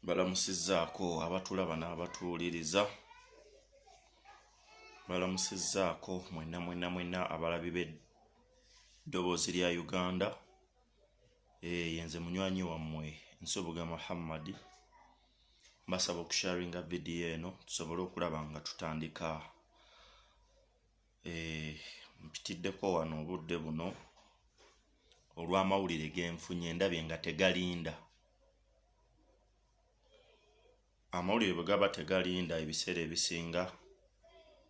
Balamusizzaako abatulaba n'abatuwuliriza. Balamusizzaako mwenna abalabi b'eddoboozi lya Uganda. Yenze munywanyi wammwe Nsubuga Muhammad. Mbasaba okusharinga vidiyo eno tusobole okulaba nga tutandika. Mpitiddeko wano obudde buno olw'amawulire genfunye ndabye nga tegalinda. Amawulire bwe gaba tegalinda ebiseera ebisinga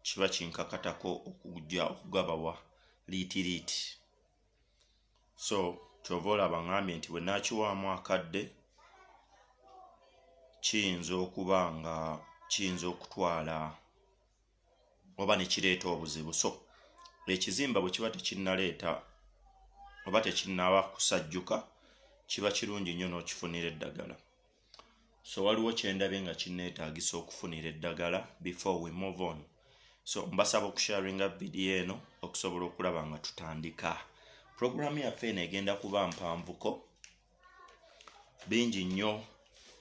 kiba kinkakatako okujja okugabawa liitiriiti. So kyova olaba ngambye nti bwe naakiwaamu akadde kiyinza okuba nga kiyinza okutwala oba ne kireeta obuzibu. So ekizimba bwe kiba tekinnaleeta oba tekinnaba kusajjuka kiba kirungi nnyo n'okifunira eddagala. So waliwo kyendabye nga kinneetaagisa okufunira eddagala before we move on. So mbasaba okusharinga vidiyo eno okusobola okulaba nga tutandika. Programu yaffe eno egenda kuba mpanvuko. Bingi nnyo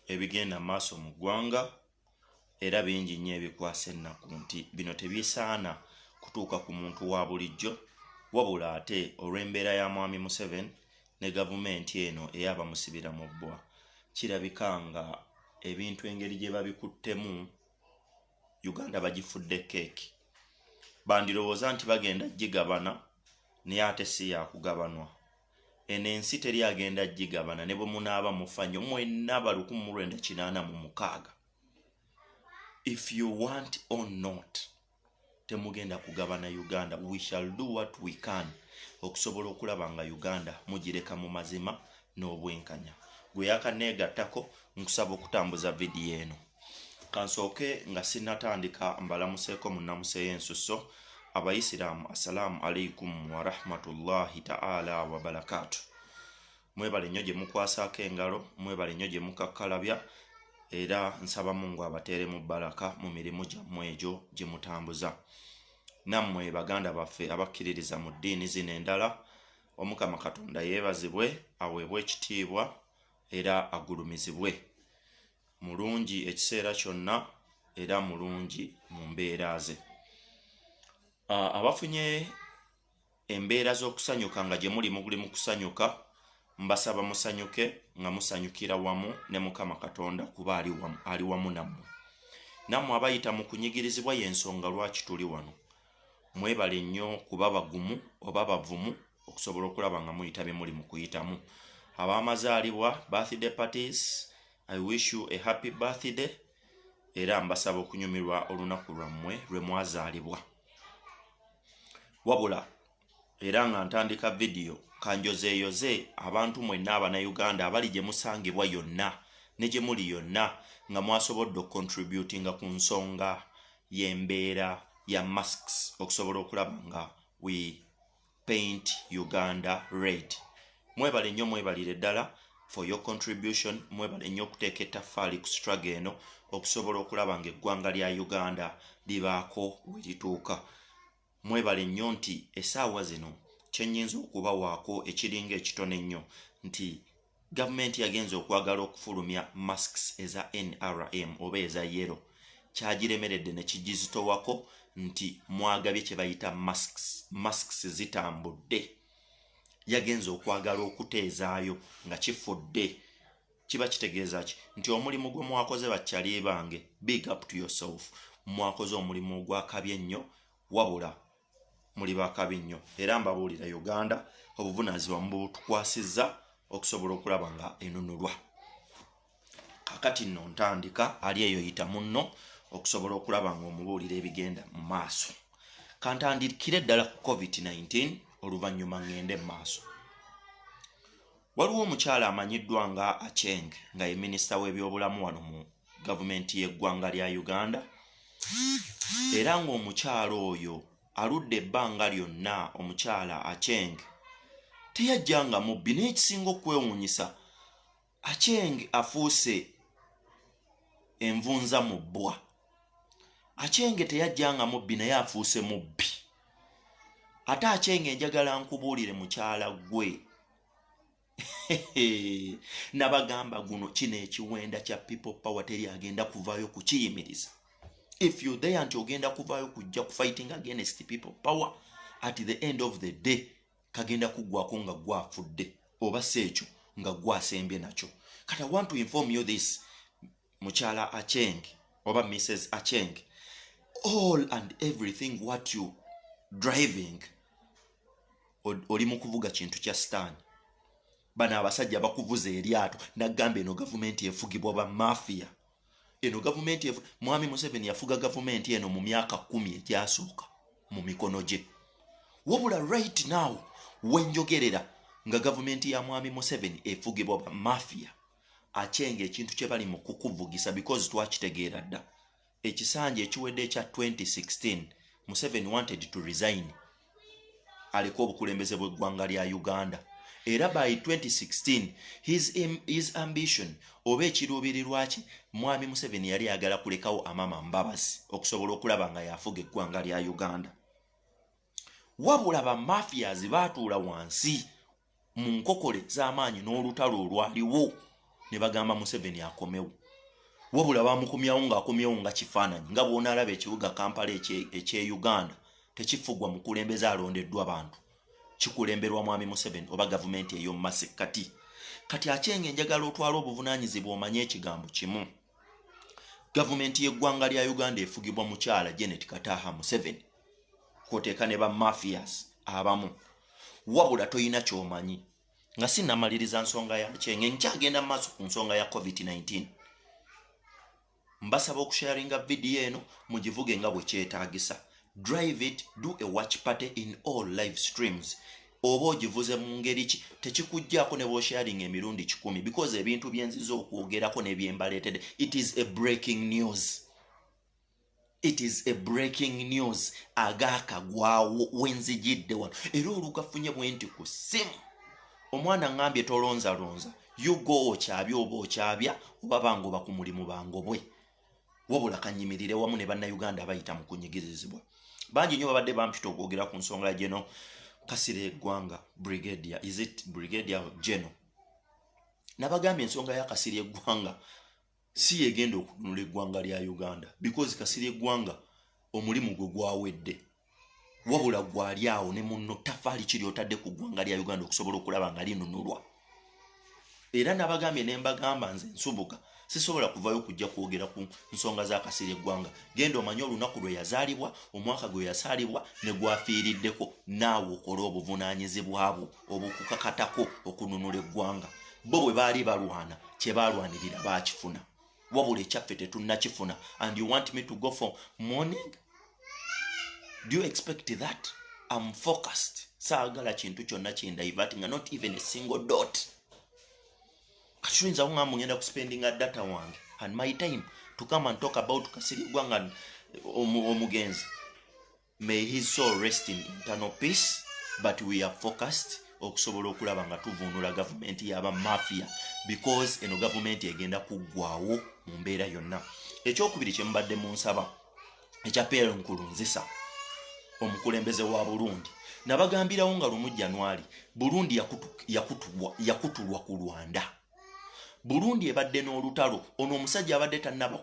ebigenda maaso mu ggwanga era bingi nnyo ebikwasa ennaku nti bino tebisaana kutuuka ku muntu wa bulijjo wabula ate olw'embeera ya Mwami Museveni ne gavumenti eno eyabamusibira mu bbwa kirabika nga ebintu engeri gye babikuttemu Uganda bagifudde keeki. Bandirowooza nti bagenda gigabana naye ate si yakugabanwa. Eno ensi teri agenda gigabana ne bwe munaaba mufa nnyo mwenna 1986. If you want or not temugenda kugabana Uganda. We shall do what we can okusobola okulaba nga Uganda mugireka mu mazima n'obwenkanya. Gwe yakaneegattako nkusaba okutambuza vidiyo eno. Kansooke nga sinnatandika mbalamuseeko munnamuseeyo ensusso. Abayisiraamu assalamu alaikum wa rahmatullahi ta'ala wa barakatuh. Mwebale nnyo gye mukwasaako engalo, mwebale nnyo gye mukakkalabya era nsaba Mungu abateere mu baraka mu mirimu gyammwe egyo gye mutambuza. Nammwe baganda baffe abakkiririza mu ddiini zino endala, Omukama Katonda yeebazibwe, aweebwe ekitiibwa era agulumizibwe. Mulungi ekiseera kyonna era mulungi mu mbeera ze. Abafunye embeera z'okusanyuka nga gye muli muguli mu kusanyuka, mbasaba musanyuke nga musanyukira wamu ne Mukama Katonda kuba ali wamu nammwe. Nammwe abayita mu kunyigirizibwa y'ensonga lwaki tuli wano. Mwebale nnyo kuba bagumu oba bavumu okusobola okulaba nga muyita bye muli mu kuyitamu. Ab'amazaalibwa, birthday parties, I wish you a happy birthday era mbasaba okunyumirwa olunaku lwammwe lwe mwazaalibwa. Wabula era nga ntandika vidiyo kanjozeeyoze abantu mwenna Abannayuganda abali gye musangibwa yonna ne gye muli yonna nga mwasobodde okontributinga ku nsonga y'embeera ya masks okusobola okulaba nga we paint Uganda red. Mwebale nnyo mwebalire ddala for your contribution. Mwebale nnyo okuteeka ettaffaali ku struggle eno okusobola okulaba nga eggwanga lya Uganda libaako we lituuka. Mwebale nnyo nti essaawa zino kyennyinza okubawaako ekiringa ekitone ennyo nti gavumenti yagenza okwagala okufulumya masks eza NRM oba eza yero. Kyagiremeredde ne kigizitowako nti mwagabye kye bayita masks zitambudde. Yagenza okwagala okuteezaayo nga kifudde. Kiba kitegeeza ki? Nti omulimu gwe mwakoze bakyali bange, big up to yourself. Mwakoze omulimu ogwakabi ennyo wabula muli bakabi nnyo era mbabuulira Uganda obuvunaanyizibwa mubutukwasizza okusobola okulaba nga enunulwa. Kakati nno ntandika ali eyo yita munno okusobola okulaba nga omubuulira ebigenda mu maaso. Kantandikire ddala ku COVID-19 oluvannyuma ngende mu maaso. Waliwo omukyala amanyiddwa nga Acheng nga ye minisita w'ebyobulamu wano mu gavumenti y'eggwanga lya Uganda era ng'omukyala oyo aludde ebbanga lyonna omukyala Acheng teyajjanga mubbi. N'ekisinga okwewuunyisa Acheng afuuse envunza mu bbwa. Acheng teyajjanga mubbi naye afuuse mubbi. Ate Acheng enjagala nkubuulire mukyala gwe nabagamba guno kino ekiwenda kya people power teri agenda kuvaayo kukiyimiriza. If you there nti ogenda kuvaayo kujja kufighting against people power, at the end of the day kagenda kugwako nga gwafudde oba seekyo nga gwasembye nakyo. Kati I want to inform you this, Muchala Acheng oba Mrs. Acheng, all and everything what you driving oli mu kuvuga kintu kya sitaani. Bana abasajja bakuvuza eryato nagamba eno gavumenti efugibwa ba mafia. Eno gavumenti Mwami Museveni yafuga gavumenti eno mu myaka 10 egyasooka mu mikono gye. Wabula right now wenjogerera nga gavumenti ya Mwami Museveni efugibwa ba mafia, Acheng ekintu kye bali mu kukuvugisa because twakitegeera dda. Ekisanja ekiwedde ekya 2016 Museveni wanted to resign aliko obukulembeze bw'eggwanga lya Uganda. Era by 2016 his ambition oba ekiruubirirwa kye Mwami Museveni yali agala kulekawo Amama Mbabazi okusobola okulaba nga yafuga eggwanga lya Uganda. Wabula ba mafias baatuula wansi mu nkokole z'amaanyi n'olutalo olwaliwo ne bagamba Museveni akomewo. Wabula bamukumyawo ng'akomyewo nga kifaananyi nga bw'onaalaba ekibuga Kampala eky'e Uganda tekifugwa mukulembeze alondeddwa abantu, kikulemberwa Mwami Museveni oba gavumenti ey'omu masekkati. Kati Acheng njagala otwala obuvunaanyizibwa omanye ekigambo kimu. Gavumenti y'eggwanga lya Uganda efugibwa mukyala Janet Kataha Museveni, kwoteeka ne ba mafias abamu. Wabula toyina ky'omanyi. Nga sinnamaliriza nsonga ya Acheng, nkyagenda mu maaso ku nsonga ya COVID-19. Mbasaba okusharinga video eno mugivuge nga bwe kyetaagisa. Drive it, do a watch party in all live streams. Oba ogivuze mu ngeri ki tekikujjaako ne bw'osharing emirundi 10 because ebintu byenziza okwogerako ne byembaleetedde. It is a breaking news. It is a breaking news. Agaakagwawo wenzijidde wano. Era olugafunye bwe nti ku simu. Omwana ngambye tolonzalonza. You go okyabya oba okyabya oba bangoba ku mulimu bangobwe. Wabula kanyimirire wamu ne bannayuganda abayita mu kunyigirizibwa. Bangi nnyo babadde bampita okwogera ku nsonga ya General Kasirye Gwanga Brigadier. Is it Brigadier General? Nabagambye ensonga ya Kasirye Gwanga si yegenda okununula eggwanga lya Uganda because Kasirye Gwanga omulimu gwe gwawedde. Wabula gwali awo ne munno tafaali kiri otadde ku ggwanga lya Uganda okusobola okulaba nga linunulwa. Era nabagambye ne mbagamba nze nsubuka sisobola kuvayo kujja kwogera ku nsonga za Kasirye Gwanga. Genda omanye olunaku lwe yazaalibwa, omwaka gwe yasaalibwa ne gwafiiriddeko, naawe okola obuvunaanyizibwa bwo obukukakatako okununula eggwanga. Bo bwe baali balwana kye baalwanirira baakifuna. Wabula ekyaffe tetunnakifuna. And you want me to go for mourning? Do you expect that? I'm focused. Saagala kintu kyonna kindiverting, not even a single dot. Kashwinza nga mungenda kuspendinga data wange and my time to come and talk about Kasirye Gwanga omugenzi. May his soul rest in eternal peace, but we are focused okusobola okulaba nga tuvunula gavumenti y'aba mafia because eno gavumenti egenda kuggwawo mu mbeera yonna. Ekyokubiri kye mbadde mu nsaba ekya Pierre Nkurunziza omukulembeze wa Burundi. Nabagambirawo nga lumu January Burundi yakutulwa ku Rwanda. Burundi ebadde n'olutalo, ono omusajja abadde tannaba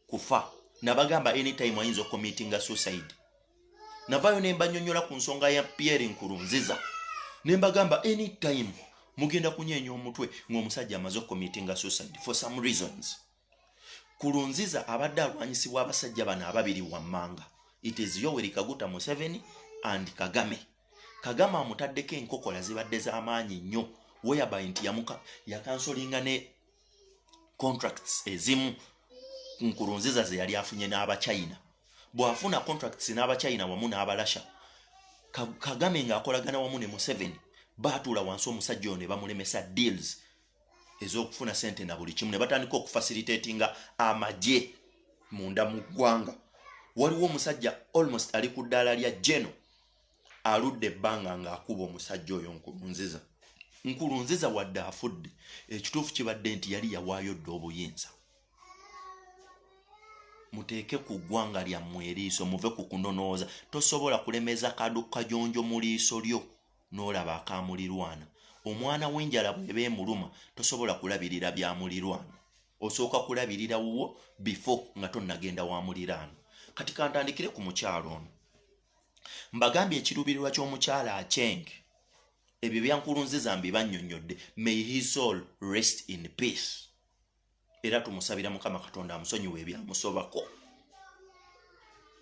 kufa. Nabagamba anytime ayinza committing suicide. Navayo ne mbanyonnyola ku nsonga ya Pierre Nkurunziza. Ne mbagamba anytime mugenda kunyeenya omutwe ng'omusajja amaze committing suicide for some reasons. Nkurunziza abadde alwanyisibwa abasajja bano ababiri wammanga. It is Yoweri Kaguta Museveni and Kagame. Kagame amutaddeko enkokola zibadde z'amaanyi nnyo. Whereby nti yakansolinga ne contracts ezimu Nkurunziza ze yali afunye n'Abachina. Bw'afuna contracts n'Abachina wamu n'Abalasha, Kagame ng'akolagana wamu ne Museveni baatuula wansi omusajja ono ne bamulemesa deals ez'okufuna sente na buli kimu ne batandika okufacilitatinga amagye munda mu ggwanga. Waliwo omusajja almost ali ku ddaala lya Geno aludde ebbanga ng'akuba omusajja oyo Nkurunziza. Nkurunziza wadde afudde, ekituufu kibadde nti yali yawaayo dda obuyinza. Muteeke ku ggwanga lyammwe eriiso, muve ku kunonooza. Tosobola kulemeza kajonjo mu liiso lyo n'olaba akamulirwana. omwana w'enjala bw'eba emuluma tosobola kulabirira bya muliraano, osooka kulabirira wuwo before nga tonnagenda wa muliraano. Kati kantandikire ku mukyalo ono. Mbagambye ekiruubirirwa ky'omukyala Acheng, ebyo byankulunziza mbibannyonnyodde. May his soul rest in peace. Era tumusabira Mukama Katonda amusonyiwe ebyamusobako,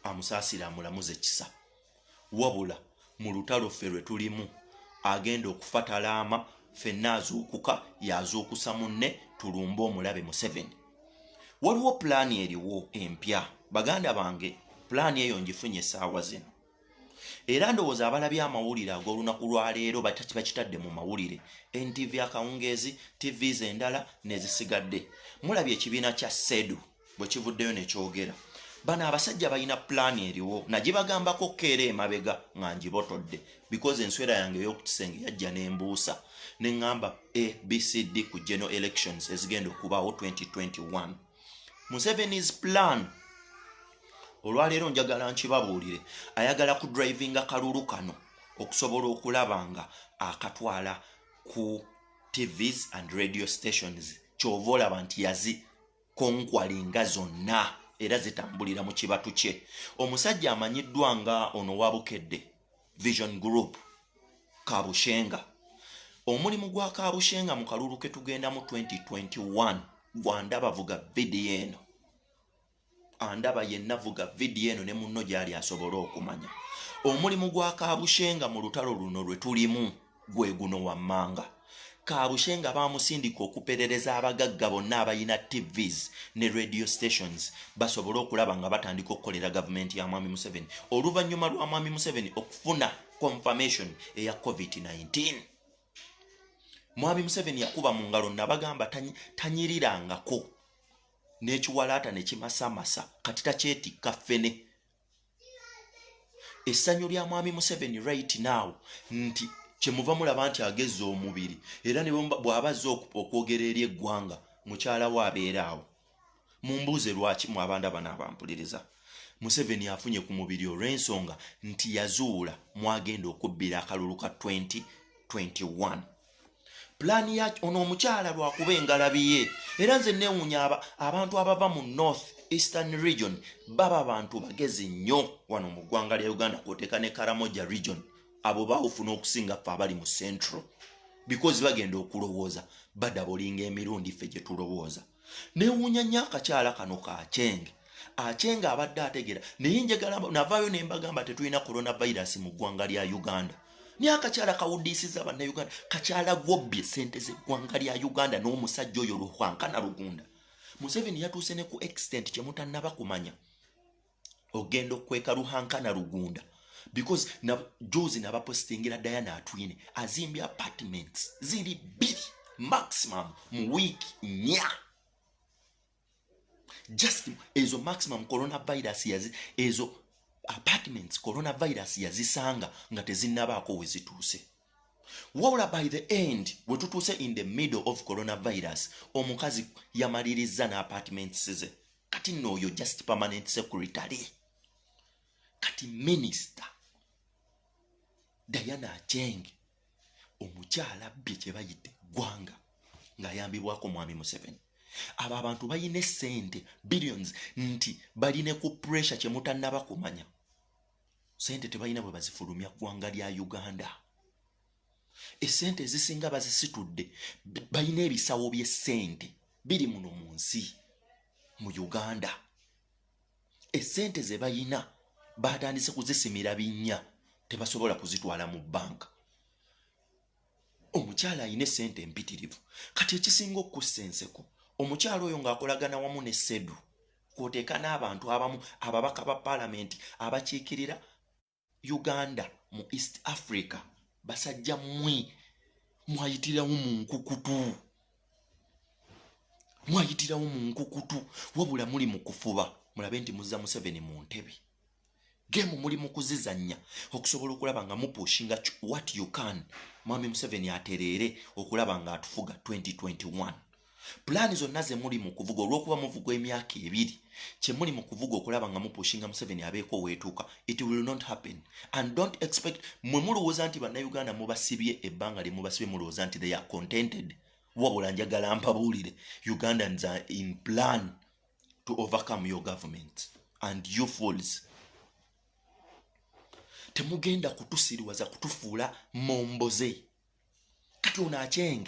amusaasira amulamuze ekisa. Wabula mu lutalo ffe lwe tulimu agenda okufa talaama, ffenna azuukuka yazuukusa munne, tulumbe omulabe Museveni. Waliwo pulaani eriwo empya baganda bange, pulaani eyo ngifunye essaawa zino, era ndowooza abalabye amawulire ag'olunaku lwa leero bakitadde mu mawulire, NTV akawungeezi, TVs endala nezisigadde. Mulabye ekibiina kya SEDU bwe kivuddeyo ne kyogera. Bano abasajja balina pulaani eriwo, nagibagambako keera emabega nga ngibotodde, because enswera yange ey'okukisenge yajja n'embuusa neŋŋamba ABCD ku general elections ezigenda okubaawo 2021. Museveni's plan olwaleero njagala nkibabuulire, ayagala ku drivinga kalulu kano okusobola okulaba nga akatwala ku TVs and radio stations, kyova olaba nti yazikonkwalinga zonna era zitambulira mu kibatu kye. Omusajja amanyiddwa nga ono Wabukedde Vision Group Kabushenga. Omulimu gwa Kabushenga mu kalulu ke tugenda mu 2021 gwandaba vuga vidiyo eno, andaba yenna vuga vidiyo eno ne munno gyali asobola okumanya. Omulimu gwa Kabushenga mu lutalo luno lwe tulimu gwe guno wammanga. Kabushenga bamusindika okuperereza abagagga bonna abayina TVs ne radio stations basobole okulaba nga batandika okukolera gavumenti ya Mwami Museveni oluvannyuma lwa Mwami Museveni okufuna confirmation eya COVID-19. Mwami Museveni yakuba mu ngalo nabagamba tanyirirangako n'ekiwalaata ne kimasamasa kati takyetikka ffene. Essanyu lya Mwami Museveni right now nti kyemuva mulaba nti agezze omubiri, era ne bw'abazze okwogera eri eggwanga mukyala we abeeraawo. Mumbuuze lwaki mu abanda bano abampuliriza. Museveni afunye ku mubiri olw'ensonga nti yazuula mwagenda okubbira akalulu ka 2021. Pulaani ya ono omukyala lwakuba engalabiye, era nze neewuunya abantu abava mu North Eastern Region baba bantu bagezi nnyo wano mu ggwanga lya Uganda, kwoteeka ne Karamoja Region. Abo baufuna okusinga ffe abali mu Central, because bagenda okulowooza badabolinga emirundi ffe gye tulowooza. Neewuunya nnyo akakyala kano ka Acheng. Acheng abadde ategera naye njagala navaayo ne mbagamba tetulina coronavirus mu ggwanga lya Uganda. Ni akakyala kawuddisiza bannayuganda, kakyala gwobbye ssente z'eggwanga lya Uganda n'omusajja oyo Ruhwankana Rugunda. Museveni yatuuse ne ku extent kye mutannaba kumanya. Ogenda okweka Ruhwankana Rugunda because Jozi nabapostingira Diana Atwine azimbye apartments ziri 2 maximum mu week nya. Just ezo maximum coronavirus ezo apartments coronavirus yazisanga nga tezinnabaako we zituuse. Wabula by the end we tutuuse in the middle of coronavirus omukazi yamaliriza na apartments ze. Kati n'oyo just permanent secretary, kati minister Diana Acheng omukyala bye kye bayite gwanga ng'ayambibwako Mwami Museveni. Aba abantu bayine sente billions nti baline ku pressure kye mutannaba kumanya. Sente tebalina bwe bazifulumya ggwanga lya Uganda. Esente ezisinga bazisitudde bayina ebisawo by'essente biri muno mu nsi mu Uganda. Esente ze bayina batandise kuzisimira binnya, tebasobola kuzitwala mu banka. Omukyala ayina esente empitirivu. Kati ekisinga okussa enseko, omukyala oyo ng'akolagana wamu ne SEDU, kwoteeka n'abantu abamu ababaka ba palamenti abakiikirira Uganda mu East Africa, basajja mmwe mwayitirawo mu nkukutu. Mwayitirawo mu nkukutu, wabula muli mu kufuba mulabe nti muzza Museveni mu ntebe. Gemu muli mu kuzizannya okusobola okulaba nga mupushinga what you can Mwami Museveni atereere okulaba nga atufuga 2021. Plani zonna ze muli mu kuvuga olw'okuba muvuga emyaka ebiri kye muli mu kuvuga okulaba nga mupushinga Museveni abeeko weetuuka. It will not happen. And don't expect mwe mulowooza nti bannayuganda mubasibye ebbanga lye mubasibye mulowooza nti they are contented. Wabula njagala mpabuulire Ugandans are in plan to overcome your government and you fools. Temugenda kutusiriwaza kutufuula momboze. Kati ono Acheng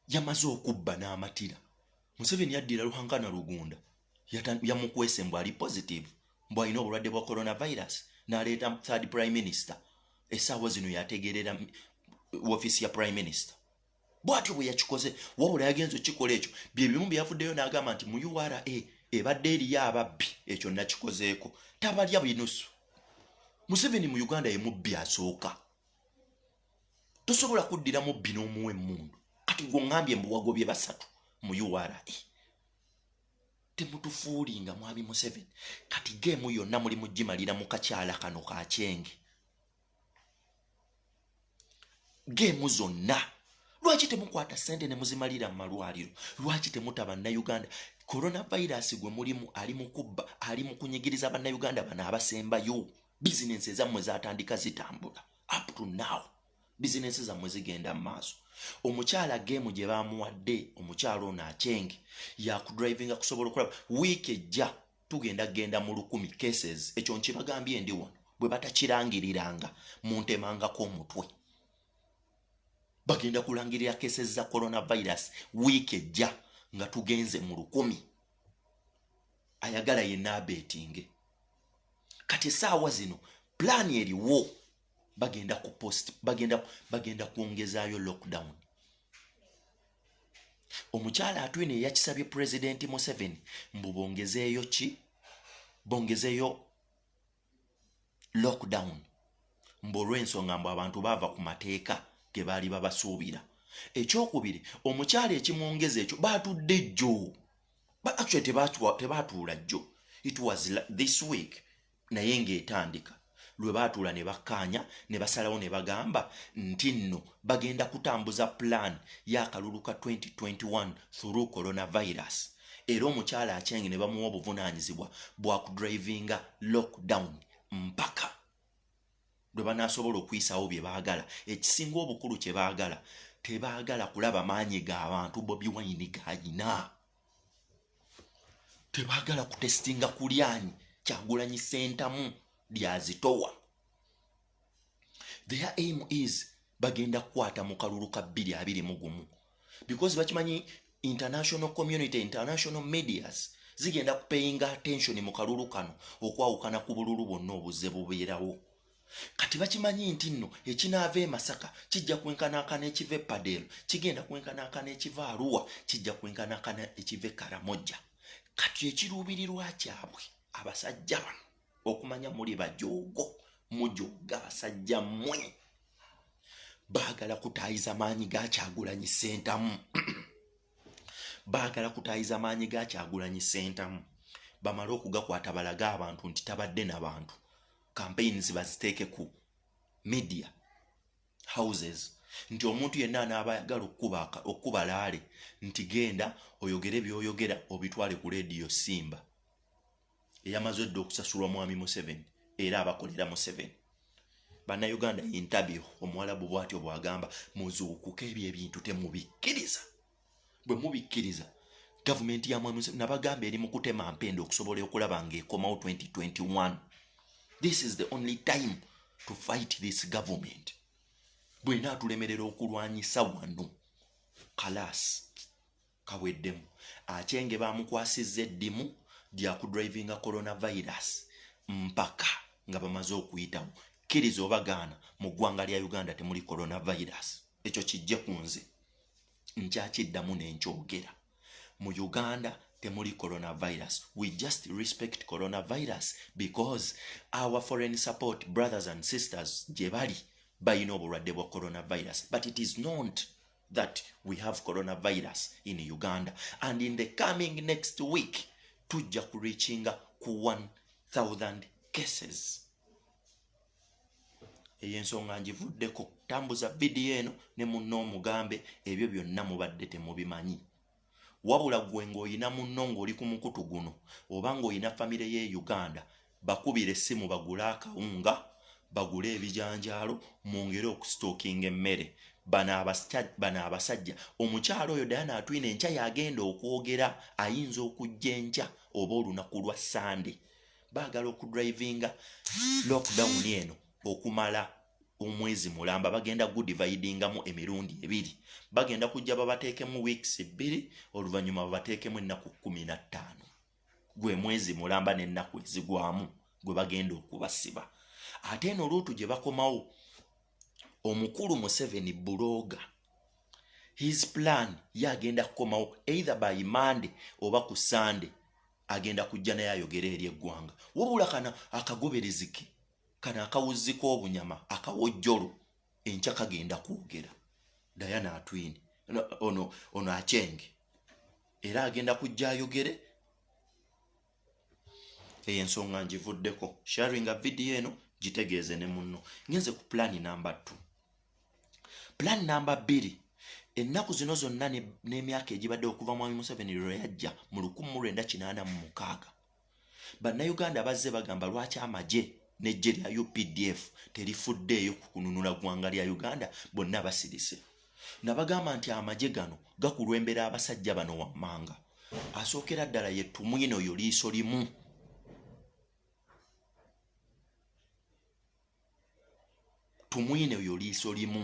yamaze okubba n'amatira. Museveni yaddira Ruhankana Rugunda yamukwese mbu ali positive mbu alina obulwadde bwa coronavirus n'aleeta third prime minister. Essaawa zino yategeerera ofiisi ya prime minister. Bw'atyo bwe yakikoze wabula yagenze okikola ekyo bye bimu bye yavuddeyo n'agamba nti mu URA ebadde eriyo ababbi ekyo nakikozeeko tabalya binusu. Museveni mu Uganda ye mubbi asooka. Tosobola kuddira mubbi n'omuwa emmundu. Kati ng'oŋŋambye mbu wagobye basatu mu URA. Temutufuulinga mwami Museveni. Kati geemu yonna muli mugimalira mu kakyala kano ka Acheng. Geemu zonna. Lwaki temukwata ssente ne muzimalira mu malwaliro? Lwaki temuta bannayuganda? Coronavirus gwe mulimu ali mu kubba, ali mu kunyigiriza bannayuganda bano abasembayo. Bizinensi zammwe zatandika zitambula. Up to now. Bizinensi zammwe zigenda mu maaso. Omukyala geemu gye baamuwadde omukyala ono Acheng yakudrivinga kusobola okulaba wiiki ejja tugenda genda mu 1000 cases. Ekyo nkibagambye ndi wano bwe batakirangiriranga muntemangako omutwe. Bagenda kulangirira cases za coronavirus wiiki ejja nga tugenze mu 1000. Ayagala yenna abeetinge. Kati essaawa zino plan eriwo. Bagenda ku post bagenda kuongezaayo lockdown. Omukyala atwine yakisabye President Museveni mbu bongezeeyo ki? Bongezeeyo lockdown. Mbu olw'ensonga mbu abantu baava ku mateeka ge baali babasuubira. Ekyokubiri omukyala ekimwongeza ekyo baatudde jjo. Actually tebaatuula jjo. It was this week naye ng'etandika. Lwe baatuula ne bakkaanya ne basalawo ne bagamba nti nno bagenda kutambuza plan y'akalulu ka 2021 through coronavirus. Era omukyala Acheng ne bamuwa obuvunaanyizibwa bwa kudrivinga lockdown mpaka lwe banaasobola okuyisaawo bye baagala. Ekisinga obukulu kye baagala tebaagala kulaba maanyi g'abantu Bobi Wine g'ayina. Tebaagala kutestinga kulyanyi Kyagulanyi Ssentamu lyazitowa. Their aim is bagenda kukwata mu kalulu ka 2021 because bakimanyi international community, international medias zigenda kupayinga attention mu kalulu kano okwawukana ku bululu bwonna obuzze bubeerawo. Kati bakimanyi nti nno ekinaava e Masaka kijja kwenkanaakana ekiva e Padero, kigenda kwenkanaakana ekiva Arua, kijja kwenkanaakana ekiva e Karamoja. Kati ekiruubirirwa kyabwe abasajja bano okumanya muli bajoogo mujooga abasajja mmwe baagala kutaayiza maanyi ga Kyagulanyi Ssentamu. Baagala kutaayiza maanyi ga Kyagulanyi Ssentamu bamale okugakwata balaga abantu nti tabadde n'abantu. Campaigns baziteeke ku media houses nti omuntu yenna anaaba ayagala okuba laale nti genda oyogere by'oyogera obitwale ku Radio Simba eyamaze dde okusasulwa mwami Museveni era abakolera Museveni. Bannayuganda interview omuwalabu bw'atyo bw'agamba muzuukuke ebyo ebintu temubikkiriza. Bwe mubikkiriza gavumenti ya mwami Museveni nabagamba eri mu kutema mpenda okusobola okulaba ng'ekomawo 2021. This is the only time to fight this government. Bwena atulemerera okulwanyisa wano kalaasi kaweddemu. Acheng baamukwasizza eddimu lya kudrivinga coronavirus mpaka nga bamaze okuyitawo. Kkiriza obagaana mu ggwanga lya Uganda temuli coronavirus. Ekyo kijje ku nze nkyakiddamu n'enkyogera. Mu Uganda temuli coronavirus. We just respect coronavirus because our foreign support brothers and sisters gye bali bayina obulwadde bwa coronavirus. But it is not that we have coronavirus in Uganda. And in the coming next week tujja kureachinga ku 1,000 cases. Eyensonga ngivuddeko tambuza video eno ne munno omugambe ebyo byonna mubadde temubimanyi. wabula gwe ng'oyina munno ng'oli ku mukutu guno oba ng'oyina famire y'e Uganda bakubira essimu bagule akawunga bagule ebijanjaalo mwongere okusitookinga emmere bano abasajja omukyalo oyo Diana Atwine enkya yagenda okwogera ayinza okujja enkya oba olunaku lwa Sunday baagala okudrivinga lockdown eno okumala omwezi mulamba bagenda gudividingamu emirundi 2 bagenda kujja babateekemu weeks 2 oluvannyuma babateekemu ennaku 15 gwe mwezi mulamba n'ennaku ezigwamu gwe bagenda okubasiba ate eno olw'otu gye bakomawo omukulu Museveni buloga his plan yagenda kukomawo either by Monday oba ku Sunday agenda kujja naye ayogera eri eggwanga wabula kana akagoberezike kana akawuziko obunyama akawojjolo enkya kagenda kwogera Diana Atwine ono Achenge era agenda kujja ayogere ensonga ngivuddeko sharinga video eno gitegeeze ne munno ngenze ku plan number 2 plan number 2 ennaku zino zonna n'emyaka egibadde okuva mwami Museveni lwe yajja mu 1986 bannayuganda bazze bagamba lwaki amagye n'eggye lya UPDF terifuddeeyo ku kununula ggwanga lya Uganda bonna basirise nabagamba nti amagye gano gakulwembera abasajja bano wammanga asookera ddala ye Tumwine oyo liiso limu Tumwine oyo liiso limu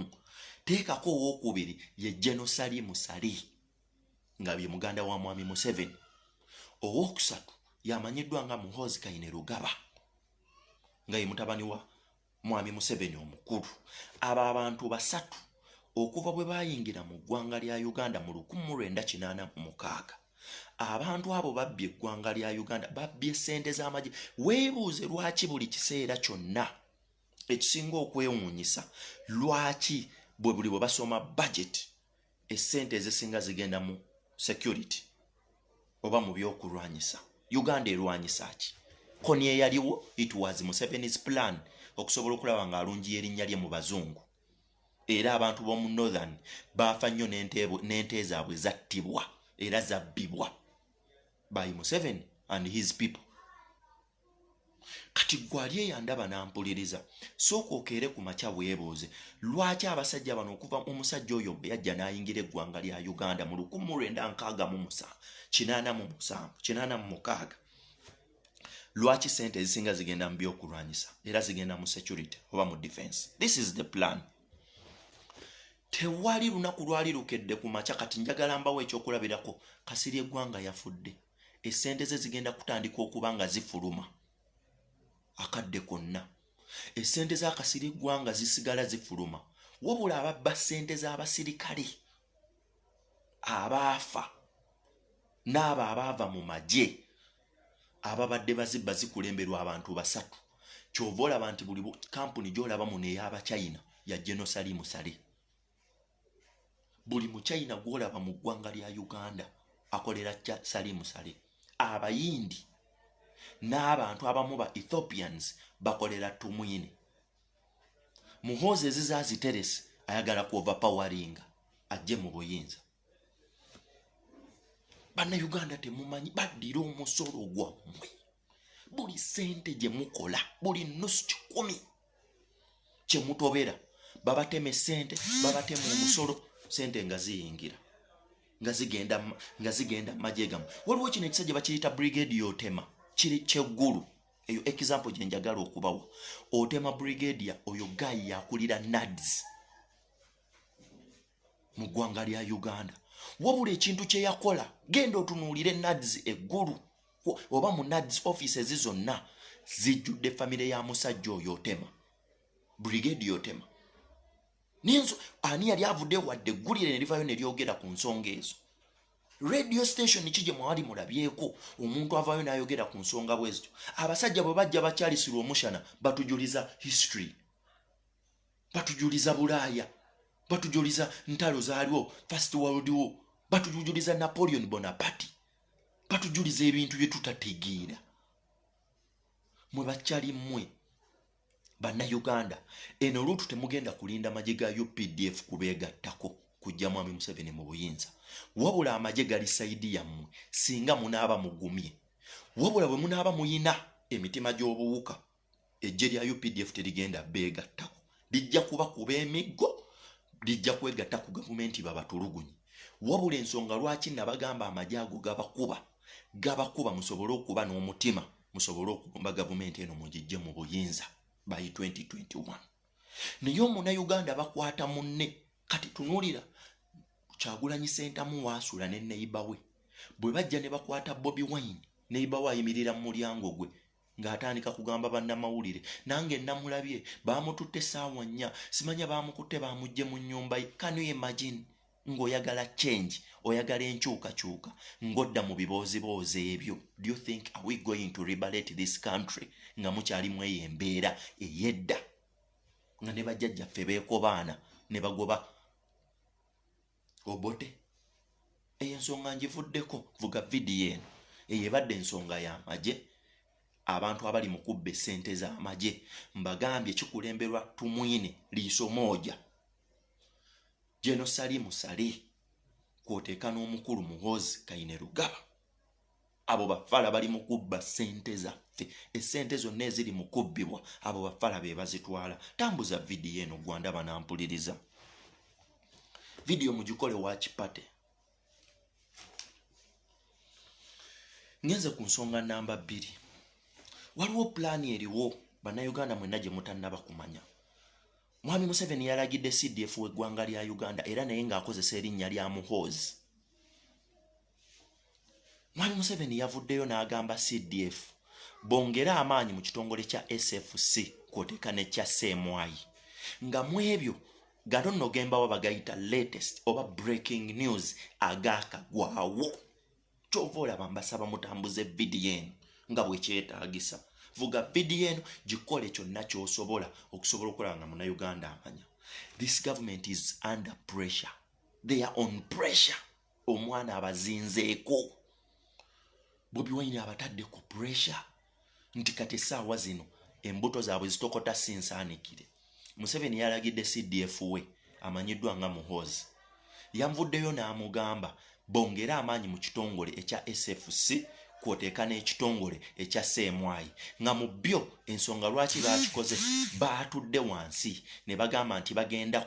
teekako owookubiri ye General Salimu Sali nga bye muganda wa mwami Museveni owookusatu yamanyiddwa nga Muhoozi Kainerugaba nga ye mutabani wa mwami Museveni omukulu abo abantu basatu okuva bwe bayingira mu ggwanga lya Uganda mu 1986 abantu abo babbye eggwanga lya Uganda babbye ssente z'amagye weebuuze lwaki buli kiseera kyonna ekisinga okwewuunyisa lwaki bwe buli bwe basoma budget essente ezisinga zigenda mu security oba mu byokulwanyisa Uganda erwanyisa ki koni eyaliwo it was Museveni's plan okusobola okulaba nga alungiya erinnya lye mu bazungu era abantu b'omu northern baafa nnyo n'ente zaabwe zattibwa era zabbibwa by Museveni and his people kati gwali eyandaba n'ampuliriza sooka okeere ku makya weebuuze lwaki abasajja bano okuva omusajja oyo bwe yajja n'ayingira eggwanga lya Uganda mu 1986 lwaki sente ezisinga zigenda mu byokulwanyisa era zigenda mu security oba mu defense. This is the plan. Tewali lunaku lwali lukedde ku makya kati njagala mbawo ekyokulabirako Kasirye eggwanga yafudde essente ze zigenda kutandika okuba nga zifuluma akadde konna essente za Kasirye eggwanga zisigala zifuluma wabula ababba ssente z'abasirikale abaafa n'abo abaava mu magye ababadde bazibba zikulemberwa abantu basatu kyova olaba nti buli kampuni gy'olaba muno ey'Abachina ya General Salimu Sali buli Muchina gw'olaba mu ggwanga lya Uganda akolera Salimu Sali abayindi n'abantu abamu ba Ethiopians bakolera Tumwine. Muhoozi ezizaziteresi ayagala ku overpowering ajje mu buyinza. Banna Uganda temumanyi baddira omusolo gwammwe buli sente gye mukola buli nusu 10 kye mutobera babateme sente babateme omusolo sente nga ziyingira nga zigenda majegamu waliwo kino ekisajja bakiyita brigade yotema kiri kyeggulu eyo example gye njagala okubawa otema brigade oyo gayi yakulira NADS mu ggwanga lya Uganda wabula ekintu kye yakola genda otunuulire NADS eggulu oba mu NADS offices zonna zijjudde famire ya musajja oyo otema brigade yotema ninzo ani yali avudde wadde eggulire ne livayo ne lyogera ku nsonga ezo radio station kije mwali mulabyeko omuntu avayo n'ayogera ku nsonga bwezityo abasajja bwe bajja bakyalisirwa omushana batujuliza history batujuliza Bulaaya batujuliza ntalo zaaliwo First World War batujuliza Napoleon Bonaparte batujuliza ebintu bye tutategeera mwe bakyali mmwe banna Uganda eno lutu temugenda kulinda magye ga UPDF kubeegattako kujja mwami Museveni mu buyinza. Wabula amagye gali saidi yammwe singa munaaba mugumye. Wabula bwe munaaba muyina emitima gy'obuwuka ejje lya UPDF terigenda beegattako. Lijja kuba kuba emiggo, lijja kwegatta ku gavumenti babatulugunyi. Wabula ensonga lwaki nabagamba amagye ago gabakuba musobole okuba n'omutima, musobole okugomba gavumenti eno mugijje mu buyinza by 2021. Naye Omunnayuganda bakwata munne. Kati tunulira Kyagulanyi Ssentamu waasula ne neighbor we. Bwe bajja ne bakwata Bobi Wine, neighbor we ayimirira mu mulyango gwe ng'atandika kugamba bannamawulire. Nange namulabye baamututte essaawa 4, simanya baamukutte baamugye mu nnyumba ye. Can you imagine? Ng'oyagala change, oyagala enkyukakyuka, ng'odda mu biboozi ebyo. Do you think are we going to liberate this country nga mukyalimu eyo embeera ey'edda nga ne bajjajjaffe beekobaana ne bagoba Obote? Eyo ensonga ngivuddeko, vuga vidiyo eno. Eyo ebadde ensonga y'amagye, abantu abali mu kubba ssente z'amagye. Mbagambye kikulemberwa Tumwine Liiso Moja, Jeno Salimu Sali, kwoteeka n'omukulu Muhoozi Kainerugaba. Abo bafala bali mu kubba ssente zaffe. Essente zonna eziri mu kubbibwa abo bafala be bazitwala. Tambuza vidiyo eno gwandaba nampuliriza. Vidiyo mugikole wakipate. Ngenze ku nsonga namba 2. Waliwo pulaani eriwo bannayuganda mwenna gye mutannaba kumanya. Mwami Museveni yalagidde CDF w'eggwanga lya Uganda era naye ng'akozesa erinnya lya Muhoozi. Mwami Museveni yavuddeyo n'agamba CDF bongere amaanyi mu kitongole kya SFC kwoteeka n'ekya CMY. Nga mu ebyo gano nno gembawo bagayita latest oba breaking news agaakagwawo. Kyova olaba mbasaba mutambuze vidiyo eno nga bwe kyetaagisa. Vuga vidiyo eno gikole kyonna ky'osobola okusobola okulaba nga Munnayuganda amanya. This government is under pressure. They are on pressure. Omwana abazinzeeko. Bobi Wine abatadde ku pressure. Nti kati essaawa zino embuto zaabwe zitokota sinsaanikire. Museveni yalagidde CDF we amanyiddwa nga Muhoozi. Yamvuddeyo n'amugamba bongere amaanyi mu kitongole ekya SFC kwoteeka n'ekitongole ekya CMY. Nga mu byo ensonga lwaki baakikoze baatudde wansi ne bagamba nti bagenda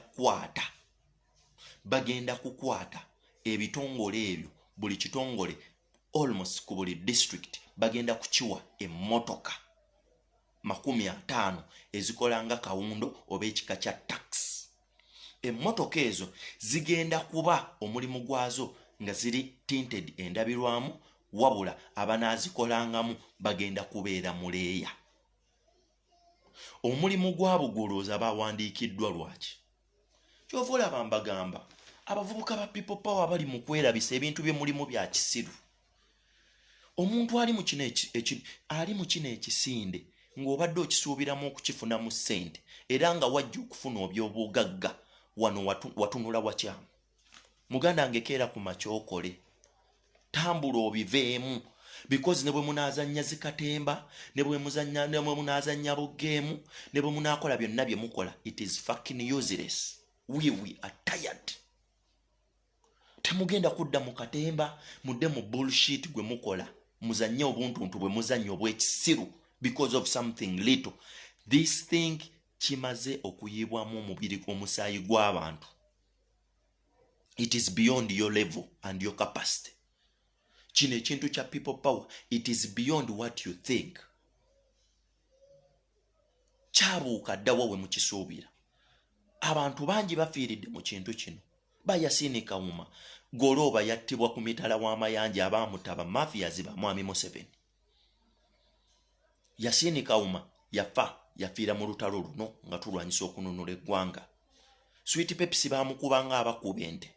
kukwata ebitongole ebyo, buli kitongole almost ku buli district bagenda kukiwa emmotoka 50 ezikola nga kawundo oba ekika kya tax. Emmotoka ezo zigenda kuba omulimu gwazo nga ziri tinted endabirwamu, wabula abanaazikolangamu bagenda kubeera muleeya. Omulimu gwabo gwolooza bawandiikiddwa lwaki? Kyova olaba mbagamba abavubuka ba people power bali mu kwerabisa ebintu bye mulimu bya kisiru. Omuntu ali mu kino ekisinde ng'obadde okisuubiramu okukifunamu ssente era nga wajja okufuna oby'obugagga wano watunula wakyamu. Muganda ngekeera ku makyokole. Tambula obiveemu. Because ne bwe munaazannya zikatemba, ne bwe munaazannya bugeemu, ne bwe munaakola byonna bye mukola, it is fucking useless. We are tired. Temugenda kudda mu katemba, mudde mu bullshit gwe mukola. Muzannye obuntuntu bwe muzannye obw'ekisiru because of something little. This thing kimaze okuyibwamu omubiri omusaayi gw'abantu. It is beyond your level and your capacity. Kino ekintu kya people power, it is beyond what you think. Kyabuuka ddawa we mukisuubira. Abantu bangi bafiiridde mu kintu kino. Yasini Kawuma Goloba yattibwa ku mitala w'amayanja abaamutaba mafias ba Mwami Museveni. Yasini Kawuma yafiira mu lutalo luno nga tulwanyisa okununula eggwanga. Sweet Pepsi baamukuba nga abakuba ente.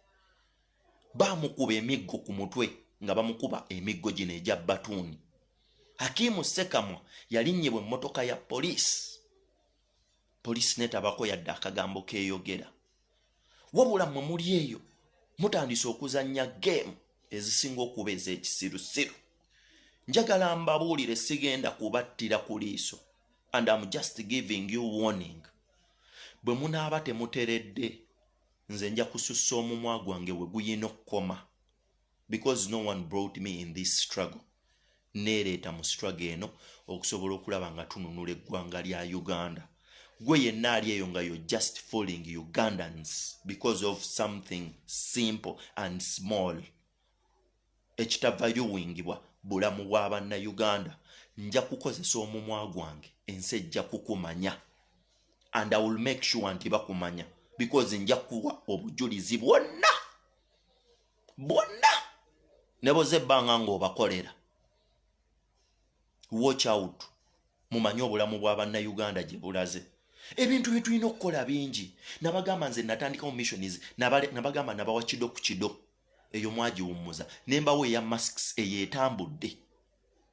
Baamukuba emiggo ku mutwe nga bamukuba emiggo gino egya batuuni. Hakimu Sekamwa yalinnyibwa emmotoka ya poliisi. Poliisi netabako yadde akagambo keeyogera. Wabula mmwe muli eyo mutandise okuzannya game ezisinga okuba ez'ekisirusiru. Njagala mbabuulire sigenda kubattira ku liiso. And I'm just giving you warning. Bwe munaaba temuteredde nze nja kusussa omumwa gwange we guyina okukoma, because no one brought me in this struggle. Neereeta mu struggle eno okusobola okulaba nga tununula eggwanga lya Uganda. Gwe yenna ali eyo nga you're just fooling Ugandans because of something simple and small. Ekitavayuwingibwa bulamu bwa bannayuganda. Nja kukozesa omumwa gwange ensi ejja kukumanya, and I will make sure nti bakumanya, because nja kuwa obujulizi bwonna ne boze ebbanga ng'obakolera. Watch out, mumanye obulamu bwa bannayuganda gye bulaze. Ebintu bye tulina okukola bingi. Nabagamba nze natandikawo missions, nabagamba nabawa kido ku kido eyo mwagiwummuza, nembawo eya masks eyeetambudde,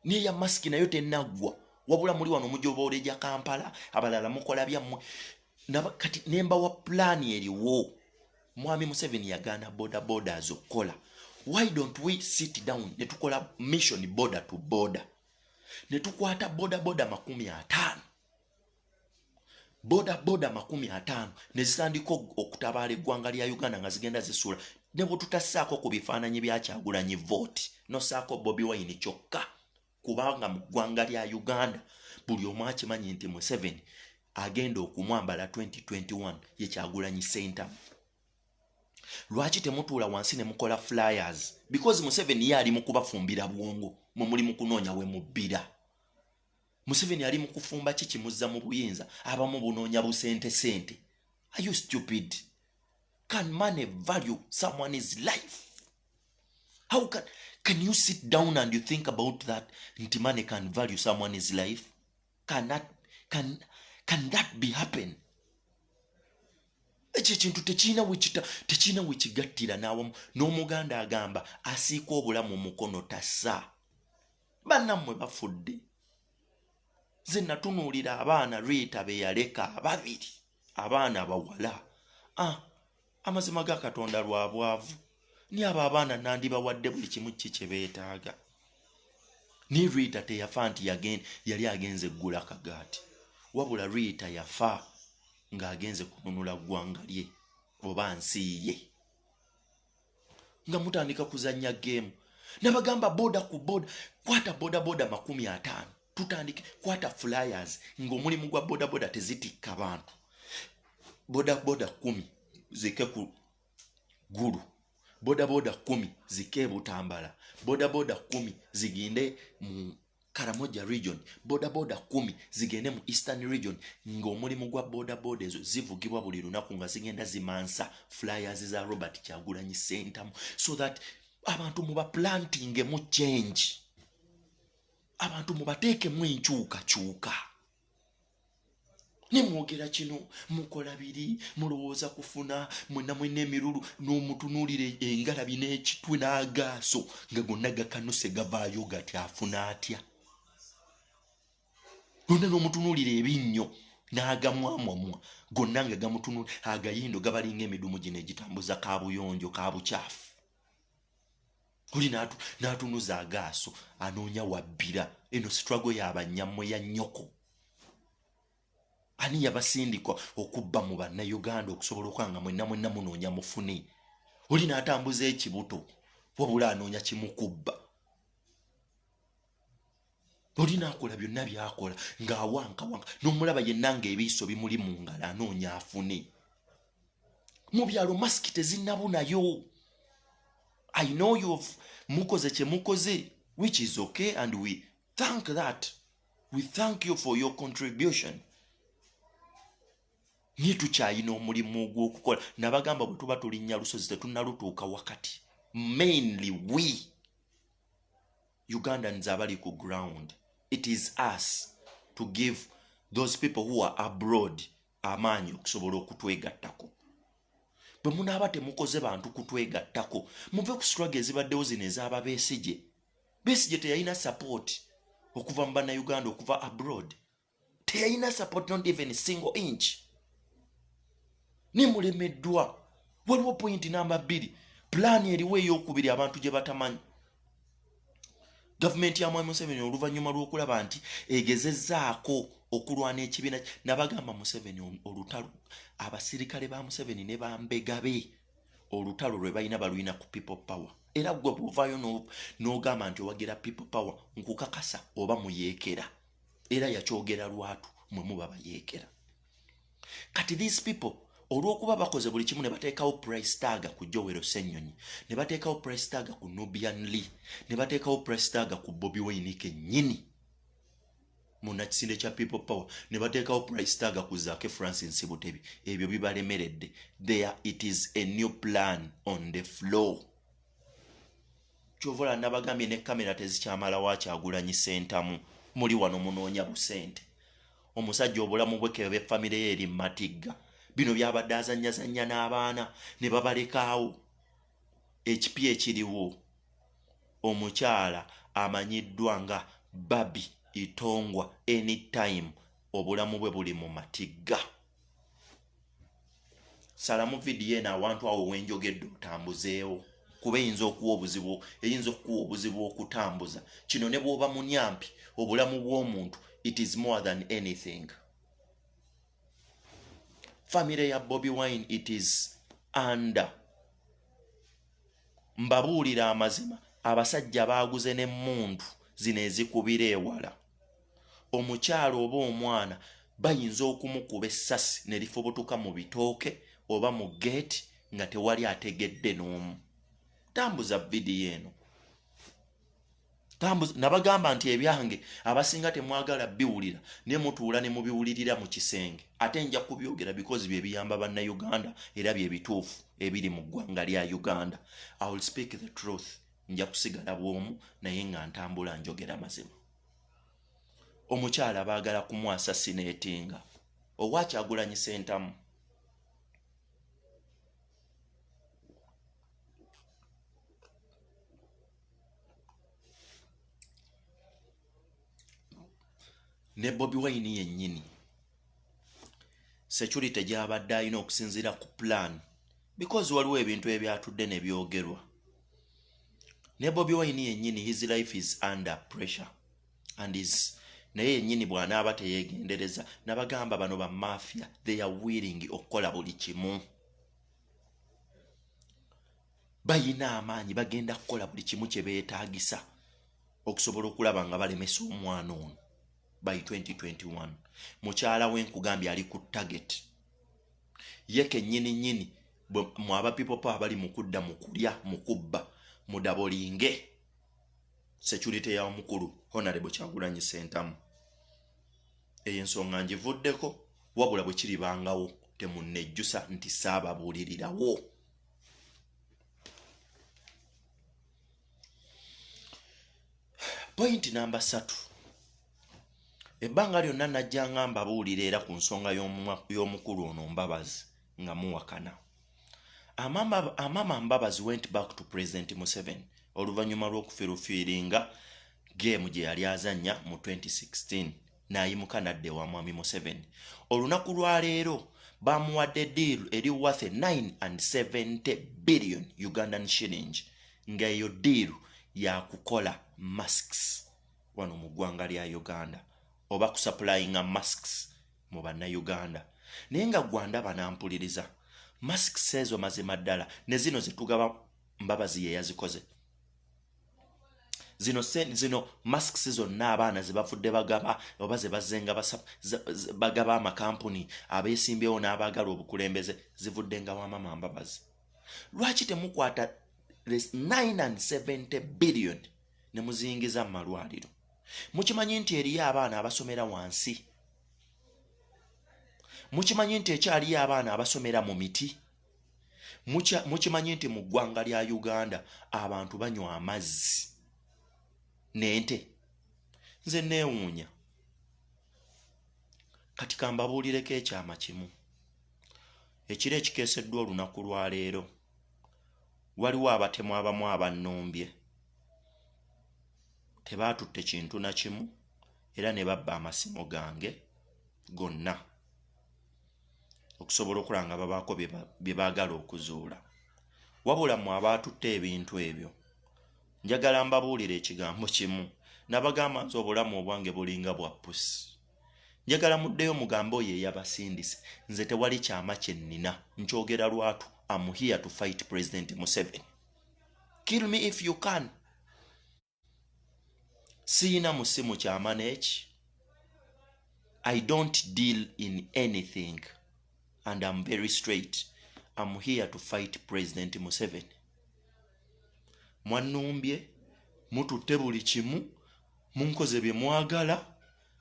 n'eya masiki nayo tennaggwa, wabula muli wano mujoba ja Kampala, abalala mukola byammwe. Kati nembawa plani eriwo. Mwami Museveni yagaana borders okukola. Why don't we sit down ne tukola mission border to border, ne tukwata border 50, border 50 ne zitandika okutabaala eggwanga lya Uganda nga zigenda zisula, ne bwe tutassaako ku bifaananyi bya Kyagulanyi vote nossaako Bobi Wine kyokka, kubanga mu ggwanga lya Uganda buli omu akimanyi nti Museveni agenda okumwambala 2021 ye Kyagulanyi center. Lwaki temutuula wansi ne mukola flyers? Because Museveni ye ali mu kubafumbira bwongo, mwe muli mu kunoonya we mubbira. Museveni ali mu kufumba kikimuzza mu buyinza, abamu bunoonya busente. Are you stupid? Can money value someone's life? How can you sit down and you think about that? Nti money can value someone's life? Can that be happen? Ekintu tekina wekigattira n'awamu. N'Omuganda agamba asiika obulamu mukono tassa. Bannammwe bafudde. Ze natunuulira abaana Rita be yaleka 2, abaana bawala. Amazima ga Katonda lwa bwavu. Ni abo abaana nandibawadde buli kimu kye beetaaga. Ni Rita teyafa nti yali agenze eggula kagaati, wabula Rita yafa ng'agenze kununula ggwanga lye oba nsi ye. Nga mutandika kuzannya game. Nabagamba boda ku boda, kwata boda 50, tutandike kwata flyers ng'omulimu gwa boda tezitikka bantu. Boda 10 zike ku gulu, boda 10 zike Butambala, boda 10 zigende mu Karamoja region, boda 10 zigende mu Eastern region, ng'omulimu gwa boda ezo zivugibwa buli lunaku nga zigenda zimansa flyers za Robert Kyagulanyi center, so that abantu muba planting mu change, abantu mubateeke mu enkyukakyuka. Nimwogera kino mukola biri, mulowooza kufuna mwenna emirulu n'omutunuulire engalabi n'ekitwe n'agaaso nga gonna gakanuse gavaayo gati afuna atya. Gonna n'omutunuulire ebinnyo n'agamwamwamwa gonna nga gamutunuulira, agayindo gabalinga emidumu gino egitambuza kaabuyonjo kaabukyafu. Oli n'atunuza agaaso anoonya wabbira. Eno struggle y'abanyammwe ya nnyoko. Ani yabasindikwa okubba mu bannayuganda okusobola okwanga mwenna munoonya mufune? Oli n'atambuza ekibuto wabula anoonya kimukubba. Oli n'akola byonna by'akola ng'awankawanka, n'omulaba yenna ng'ebiiso bimuli mu ngalo anoonya afune. Mu byalo masiki tezinnabunayo. I know mukoze kye mukoze, which is okay, and we thank that. We thank you for your contribution. Nye tukyayina omulimu gw'okukola. Nabagamba bwe tuba tulinnya lusozi tetunnalutuuka wakati. Mainly we Ugandans abali ku ground. It is us to give those people who are abroad amaanyi okusobola okutwegattako. Bwe munaaba temukoze bantu kutwegattako, muve ku struggle ezibaddewo zino ez'aba Besigye. Besigye teyalina support okuva mu bannayuganda okuva abroad. Teyalina support, not even a single inch. Nimulemeddwa. Waliwo point number 2. Plan eriwo ey'okubiri abantu gye batamanyi. Government ya Mwami Museveni oluvannyuma lw'okulaba nti egezezzaako okulwana ekibiina nabagamba Museveni olutalo abasirikale ba Museveni ne bambegabe olutalo lwe balina balwina ku people power era gwe bwovaayo n'ogamba nti owagira people power nkukakasa oba muyeekera era yakyogera lwatu mwe muba bayeekera kati these people olw'okuba bakoze buli kimu ne bateekawo price tag ku Joel Ssenyonyi ne bateekawo price tag ku Nubian Lee ne bateekawo price tag ku Bobi Wine kennyini munakisinde kya people power ne bateekawo price tag ku Zaake Francis Butebi ebyo bibalemeredde there it is a new plan on the floor kyovola nabagambye ne kamera tezikyamala Wakyagulanyi sentamu muli wano munoonya busente omusajja obulamu bwe kebe famire ye eri Matigga bino byabadde azannyazannya n'abaana ne babalekaawo ekipi ekiriwo omukyala amanyiddwa nga Babi Itongwa anytime obulamu bwe buli mu Matigga salamu vidiyo eno awantu awo wenjogedde otambuzeewo kuba eyinza okuwa obuzibu okutambuza kino ne bw'oba munyampi obulamu bw'omuntu it is more than anything family ya Bobi Wine it is under mbabuulira amazima abasajja baaguze n'emmundu zino ezikubira ewala omukyalo oba omwana bayinza okumukuba essasi ne lifubutuka mu bitooke oba mu geeti nga tewali ategedde n'omu tambuza vidiyo eno nabagamba nti ebyange abasinga temwagala biwulira ne mutuula ne mubiwulirira mu kisenge ate nja kubyogera because bye biyamba bannayuganda era bye bituufu ebiri mu ggwanga lya Uganda. I will speak the truth nja kusigala bwomu naye nga ntambula njogera mazima omukyala baagala kumwasassineetinga Owakyagulanyi sentamu ne Bobi Wine yennyini security gy'abadde alina okusinziira ku plan because waliwo ebintu ebyatudde ne byogerwa ne Bobi Wine yennyini his life is under pressure and is naye yennyini bw'anaaba teyeegendereza nabagamba bano ba mafia they are willing okukola buli kimu bayina amaanyi bagenda kukola buli kimu kye beetaagisa okusobola okulaba nga balemesa omwana ono by 2021 mukyala w'enkugambye ali ku target ye kennyini mu aba people power bali mu kudda mu kulya mu kubba mudabolinge security ya omukulu Honorable Kyagulanyi Sentamu eyo ensonga ngivuddeko wabula bwe kiribangawo temunnejjusa nti saababuulirirawo point number 3 ebbanga lyonna najja ngamba buulira era ku nsonga y'omukulu ono Mbabazi nga muwakana amama Mbabazi went back to President Museveni oluvannyuma lw'okufirufiiringa game gye yali azannya mu 2016 n'ayimuka nadde wa Mwami Museveni olunaku lwa leero bamuwadde deal eri worth 970 billion Ugandan shillings nga eyo deal yakukola masks wano mu ggwanga lya Uganda oba kusupplyinga masks mu bannayuganda naye nga gwanda banampuliriza masks ezo mazima ddala ne zino zetugaba Mbabazi ye yazikoze zino masks zonna abaana zebafudde bagaba oba zebazenga bagaba amakampuni abeesimbyewo n'abaagala obukulembeze zivudde nga wa mama Mbabazi lwaki temukwata 970 billion ne muzingiza mu malwaliro mukimanyi nti eriyo abaana abasomera wansi mukimanyi nti ekyaliyo abaana abasomera mu miti mukimanyi nti mu ggwanga lya Uganda abantu banywa amazzi n'ente nze neewuunya kati kambabuulireko ekyama kimu ekiro ekikeeseddwa olunaku lwa leero waliwo abatemu abamu abannombye tebaatutte kintu na kimu era ne babba amasimu gange gonna okusobola okulanga babaako bye baagala okuzuula wabula mu abaatutte ebintu ebyo njagala mbabuulira ekigambo kimu nabagamba nti obulamu obwange bulinga bwa pusi njagala muddeyo mugambo oyo eyabasindise nze tewali kyama kye nnina nkyogera lwatu. I'm here to fight President Museveni. Kill me if you can. Sina musimu kyama n'eki. I don't deal in anything and I'm very straight. I'm here to fight President Museveni. Mwanumbye mututte buli kimu munkoze bye mwagala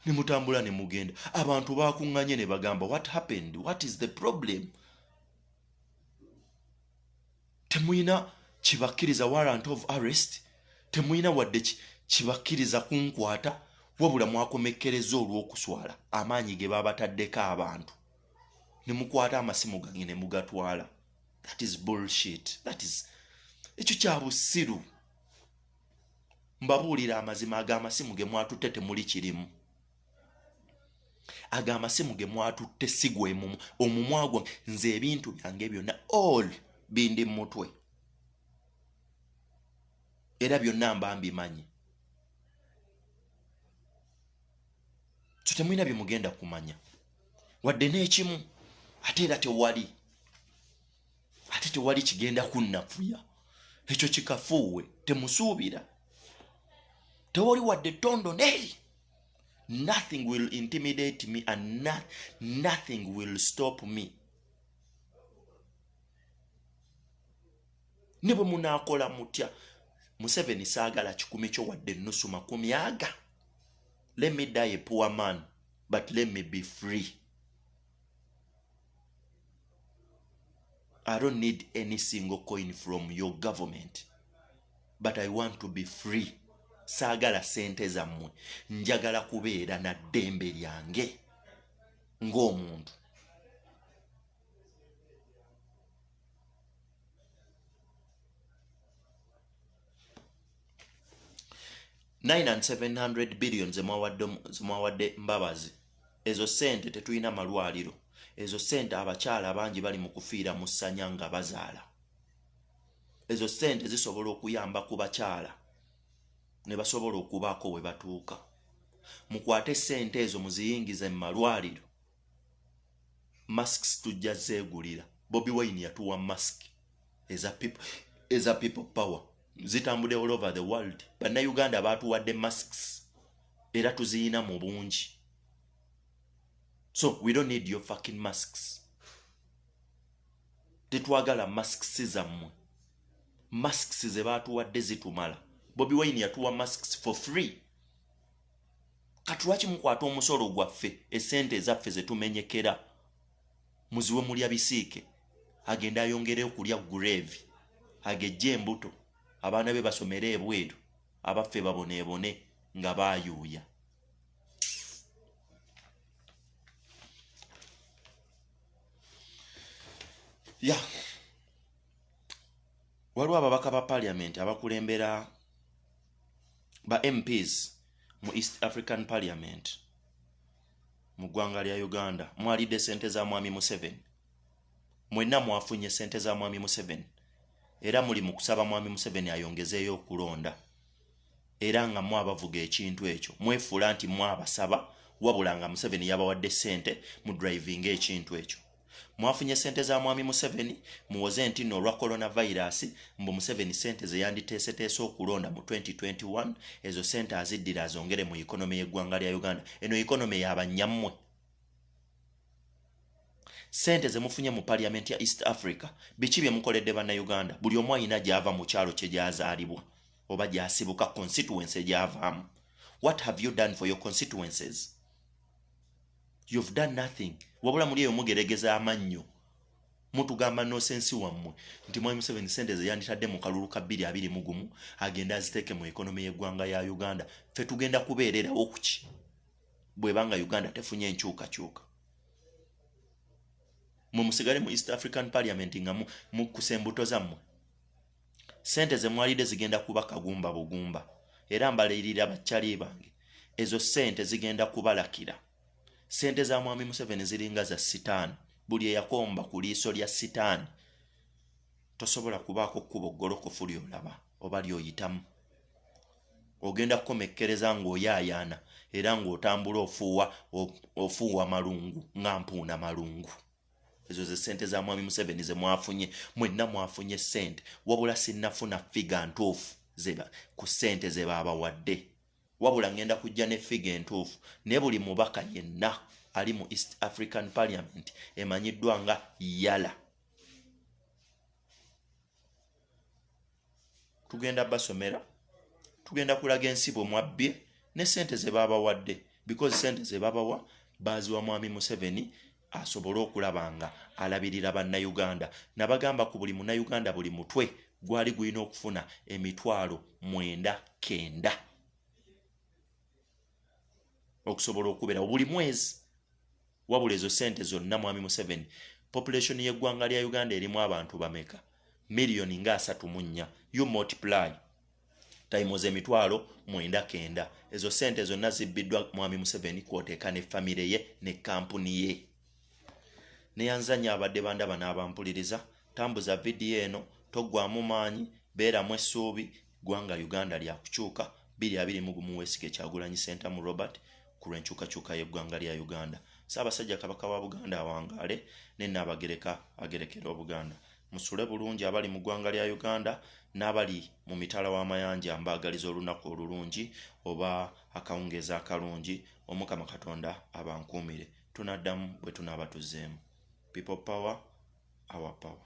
ne mutambula ne mugenda. Abantu bakuŋŋanye ne bagamba what happened? What is the problem? Temuyina kibakkiriza warrant of arrest. Temuyina wadde kibakkiriza kunkwata wabula mwakomekkereza olw'okuswala amaanyi ge babataddeko abantu ne mukwata amasimu gange ne mugatwala. That is bullshit. That is ekyo kya busiru. Mbabuulira amazima ag'amasimu ge mwatutte temuli kirimu. Ag'amasimu ge mwatutte sigwe omumwa gwange nze ebintu byange byonna all bindi mutwe. Era byonna mba mbimanyi. So temulina bye mugenda kumanya. Wadde n'ekimu ate era tewali. Ate tewali kigenda kunnafuya. Ekyo kikafuuwe temusuubira. Tewali wadde tondo neri. Nothing will intimidate me and nothing will stop me. Ne bwe munaakola mutya Museveni saagala 10 kyo wadde nusu 10 aga. Let me die a poor man, but let me be free. I don't need any single coin from your government, but I want to be free. Saagala sente zammwe, njagala kubeera na ddembe lyange ng'omuntu. $900 and $700 billion zimwawadde Mbabazi. Ezo sente tetulina malwaliro. Ezo sente abakyala bangi bali mu kufiira mu ssanya nga bazaala. Ezo sente zisobola okuyamba ku bakyala ne basobola okubaako we batuuka. Mukwate sente ezo muziyingize mu malwaliro. Masks tujja zeegulira. Bobi Wine yatuwa mask eza people power. Zitambule all over the world. Bannayuganda baatuwadde masks era tuziyina mu bungi. So we don't need your fucking masks. Tetwagala masks zammwe. Masks ze baatuwadde zitumala. Bobi Wine yatuwa masks for free. Katuwaki mukwata omusolo gwaffe esente ezaffe ze tumenyekera muziwe mulya bisiike agenda ayongere okulya grave agejje embuto abaana be basomere ebweru abaffe baboneebone nga baayuuya. Waliwo ababaka ba parliament abakulembera ba MPs mu East African Parliament mu ggwanga lya Uganda. Mwalidde sente za Mwami Museveni. Mwenna mwafunye sente za Mwami Museveni. Era muli mu kusaba Mwami Museveni ayongezeeyo okulonda. Era nga mwabavuga ekintu ekyo. Mwefuula nti mwabasaba wabula nga Museveni yabawadde sente mu driving ekintu ekyo. Mwafunye sente za Mwami Museveni muwoze nti no lwa coronavirus mbu Museveni sente ze yanditeeseteese okulonda mu 2021 ezo sente aziddira azongere mu economy y'eggwanga lya Uganda. Eno economy y'abanyammwe. Sente ze mufunye mu parliament ya East Africa biki bye mukoledde bannayuganda? Buli omu alina gy'ava mu kyalo kye gyazaalibwa oba gy'asibuka constituency gy'avaamu. What have you done for your constituencies? You've done nothing. Wabula muli eyo mugeregeza amannyo. Mutugamba nonsense wammwe nti Mwami Museveni sente ze yanditadde mu kalulu ka 2021 agenda aziteeke mu economy y'eggwanga ya Uganda. Ffe tugenda kubeererawo kuki bwe banga Uganda tefunye enkyukakyuka. Musigale mu East African Parliament nga mukusa embuto zammwe. Sente ze mwalidde zigenda kuba kagumba bugumba. Era mbalirira bakyali bange. Ezo sente zigenda kubalakira. Sente za Mwami Museveni ziringa za sitaani. Buli eyakomba ku liiso lya sitaani tosobola kubaako kkubo ggolokofu ly'olaba oba ly'oyitamu. ogenda kukomekkereza ng'oyaayaana era ng'otambula ofuuwa malungu nga mpuuna malungu. Ezo ze ssente za mwami Museveni ze mwafunye. Mwenna mwafunye ssente, wabula sinnafuna figa ntuufu ku ssente ze baabawadde, wabula ngenda kujja ne figa entuufu. Ne buli mubaka yenna ali mu East African Parliament emanyiddwa nga Yala. Tugenda basomera, tugenda kulaga ensibo mwabbye ne ssente ze baabawadde, because ssente ze babawa baaziwa mwami Museveni asobole okulaba nga alabirira bannayuganda. Nabagamba ku buli munnayuganda buli mutwe gwali gulina okufuna emitwalo 9 okusobola okubeera buli mwezi. Wabula ezo ssente zonna mwami Museveni, population y'eggwanga lya Uganda erimu abantu bameka? Miliyoni nga 34. You multiply times emitwalo 9. Ezo ssente zonna zibbiddwa mwami Museveni kwoteeka ne famire ye ne kampuni ye. Neyanzanya abadde bandaba n'abampuliriza, tambuza vidiyo eno, toggwamu maanyi, beeramu essuubi, ggwanga Uganda lya kukyuka. 2021 Wesige Kyagulanyi Ssentamu Robert ku lw'enkyukakyuka y'eggwanga lya Uganda. Ssaabasajja Kabaka wa Buganda awangaale ne Nnaabagereka agerekera Obuganda. Musule bulungi abali mu ggwanga lya Uganda n'abali mu mitala w'amayanja, mbaagaliza olunaku olulungi oba akawungeeza akalungi. Omukama Katonda abankuumire. Tunaddamu bwe tunaaba tuzzeemu. People power, our power.